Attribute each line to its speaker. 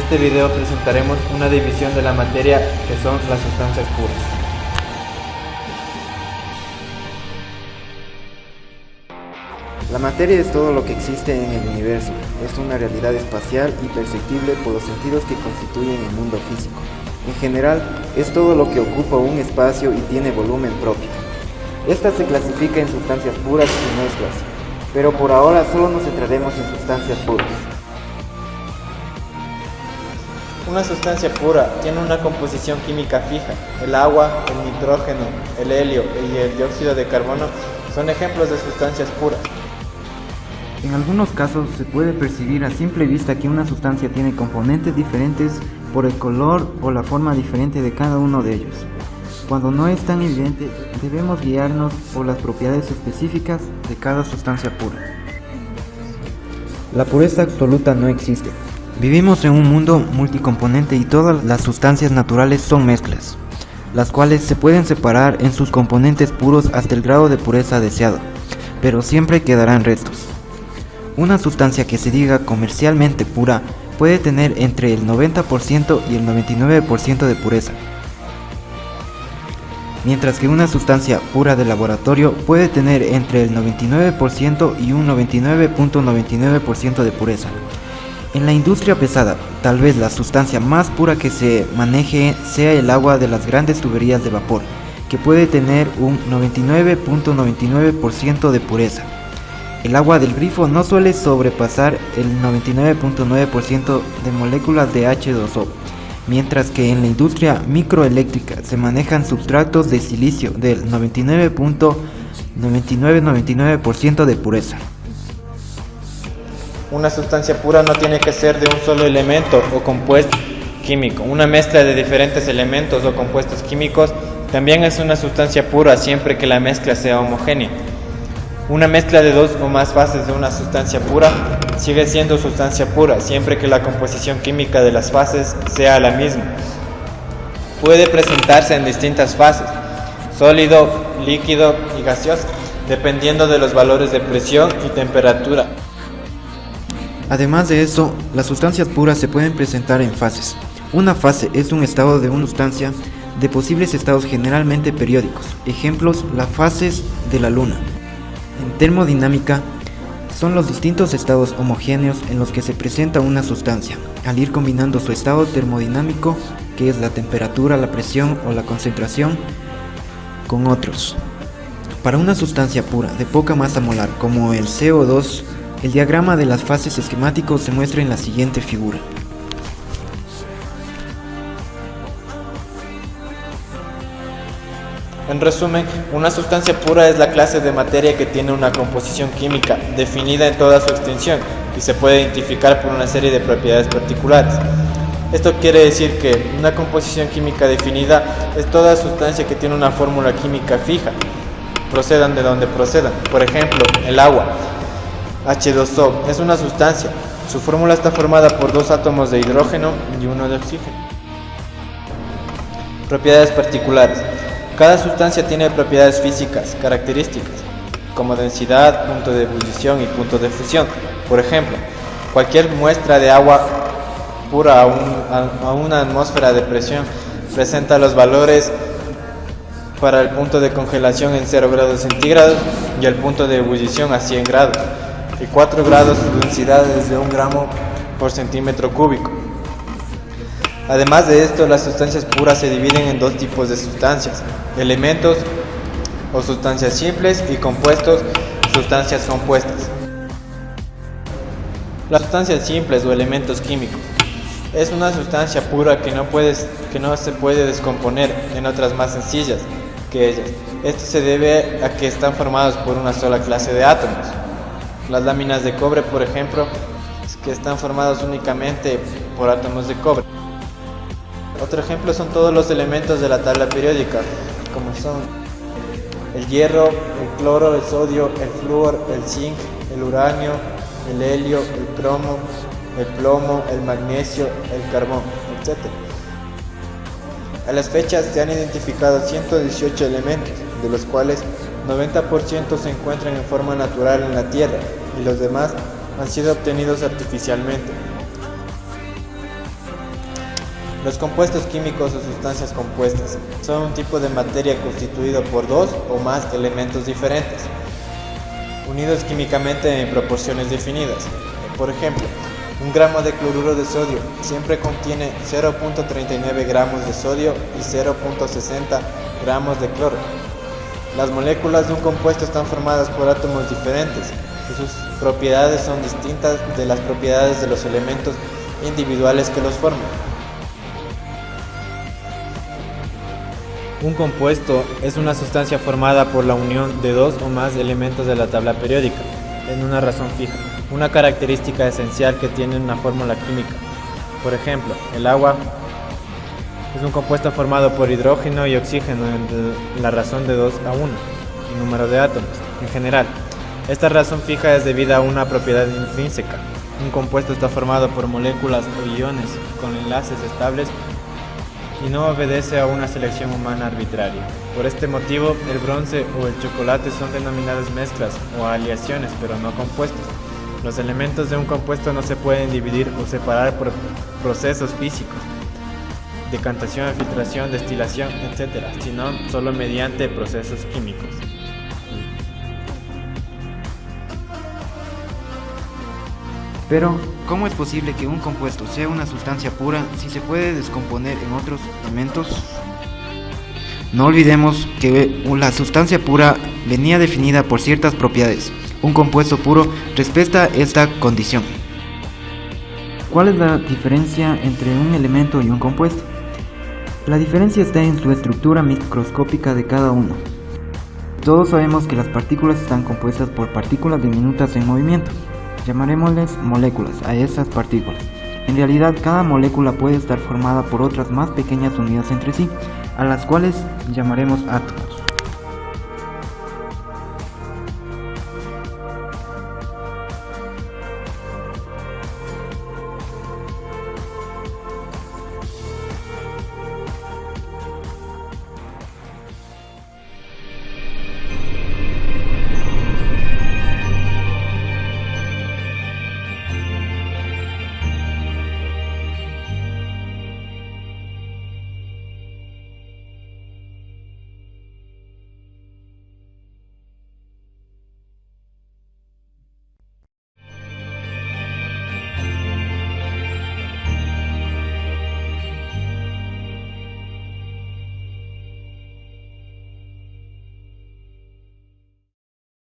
Speaker 1: este video presentaremos una división de la materia que son las sustancias puras.
Speaker 2: La materia es todo lo que existe en el universo, es una realidad espacial y perceptible por los sentidos que constituyen el mundo físico. En general, es todo lo que ocupa un espacio y tiene volumen propio. Esta se clasifica en sustancias puras y mezclas, pero por ahora solo nos centraremos en sustancias puras.
Speaker 1: Una sustancia pura tiene una composición química fija. El agua, el nitrógeno, el helio y el dióxido de carbono son ejemplos de sustancias puras.
Speaker 2: En algunos casos se puede percibir a simple vista que una sustancia tiene componentes diferentes por el color o la forma diferente de cada uno de ellos. Cuando no es tan evidente, debemos guiarnos por las propiedades específicas de cada sustancia pura. La pureza absoluta no existe. Vivimos en un mundo multicomponente y todas las sustancias naturales son mezclas, las cuales se pueden separar en sus componentes puros hasta el grado de pureza deseado, pero siempre quedarán restos. Una sustancia que se diga comercialmente pura puede tener entre el 90% y el 99% de pureza, mientras que una sustancia pura de laboratorio puede tener entre el 99% y un 99.99% de pureza. En la industria pesada, tal vez la sustancia más pura que se maneje sea el agua de las grandes tuberías de vapor, que puede tener un 99.99% de pureza. El agua del grifo no suele sobrepasar el 99.9% de moléculas de H2O, mientras que en la industria microeléctrica se manejan sustratos de silicio del 99.9999% de pureza.
Speaker 1: Una sustancia pura no tiene que ser de un solo elemento o compuesto químico. Una mezcla de diferentes elementos o compuestos químicos también es una sustancia pura siempre que la mezcla sea homogénea. Una mezcla de dos o más fases de una sustancia pura sigue siendo sustancia pura siempre que la composición química de las fases sea la misma. Puede presentarse en distintas fases, sólido, líquido y gaseoso, dependiendo de los valores de presión y temperatura.
Speaker 2: Además de eso, las sustancias puras se pueden presentar en fases. Una fase es un estado de una sustancia de posibles estados generalmente periódicos. Ejemplos, las fases de la Luna. En termodinámica, son los distintos estados homogéneos en los que se presenta una sustancia, al ir combinando su estado termodinámico, que es la temperatura, la presión o la concentración, con otros. Para una sustancia pura de poca masa molar, como el CO2, el diagrama de las fases esquemático se muestra en la siguiente figura.
Speaker 1: En resumen, una sustancia pura es la clase de materia que tiene una composición química definida en toda su extensión y se puede identificar por una serie de propiedades particulares. Esto quiere decir que una composición química definida es toda sustancia que tiene una fórmula química fija, procedan de donde procedan. Por ejemplo, el agua, H2O, es una sustancia. Su fórmula está formada por dos átomos de hidrógeno y uno de oxígeno. Propiedades particulares. Cada sustancia tiene propiedades físicas, características, como densidad, punto de ebullición y punto de fusión. Por ejemplo, cualquier muestra de agua pura a una atmósfera de presión presenta los valores para el punto de congelación en 0 grados centígrados y el punto de ebullición a 100 grados y 4 grados de densidad desde 1 gramo por centímetro cúbico. Además de esto, las sustancias puras se dividen en dos tipos de sustancias: elementos o sustancias simples y compuestos, sustancias compuestas. Las sustancias simples o elementos químicos es una sustancia pura que no se puede descomponer en otras más sencillas que ellas. Esto se debe a que están formados por una sola clase de átomos. Las láminas de cobre, por ejemplo, que están formados únicamente por átomos de cobre. Otro ejemplo son todos los elementos de la tabla periódica, como son el hierro, el cloro, el sodio, el flúor, el zinc, el uranio, el helio, el cromo, el plomo, el magnesio, el carbón, etc. A las fechas se han identificado 118 elementos, de los cuales 90% se encuentran en forma natural en la Tierra y los demás han sido obtenidos artificialmente. Los compuestos químicos o sustancias compuestas son un tipo de materia constituido por dos o más elementos diferentes, unidos químicamente en proporciones definidas. Por ejemplo, un gramo de cloruro de sodio siempre contiene 0.39 gramos de sodio y 0.60 gramos de cloro. Las moléculas de un compuesto están formadas por átomos diferentes y sus propiedades son distintas de las propiedades de los elementos individuales que los forman. Un compuesto es una sustancia formada por la unión de dos o más elementos de la tabla periódica en una razón fija, una característica esencial que tiene una fórmula química. Por ejemplo, el agua es un compuesto formado por hidrógeno y oxígeno en la razón de 2 a 1, el número de átomos. En general, esta razón fija es debida a una propiedad intrínseca. Un compuesto está formado por moléculas o iones con enlaces estables y no obedece a una selección humana arbitraria. Por este motivo, el bronce o el chocolate son denominadas mezclas o aleaciones, pero no compuestos. Los elementos de un compuesto no se pueden dividir o separar por procesos físicos, decantación, filtración, destilación, etc., sino solo mediante procesos químicos.
Speaker 2: Pero, ¿cómo es posible que un compuesto sea una sustancia pura si se puede descomponer en otros elementos? No olvidemos que la sustancia pura venía definida por ciertas propiedades. Un compuesto puro respeta esta condición. ¿Cuál es la diferencia entre un elemento y un compuesto? La diferencia está en su estructura microscópica de cada uno. Todos sabemos que las partículas están compuestas por partículas diminutas en movimiento. Llamaremosles moléculas a esas partículas. En realidad, cada molécula puede estar formada por otras más pequeñas unidas entre sí, a las cuales llamaremos átomos.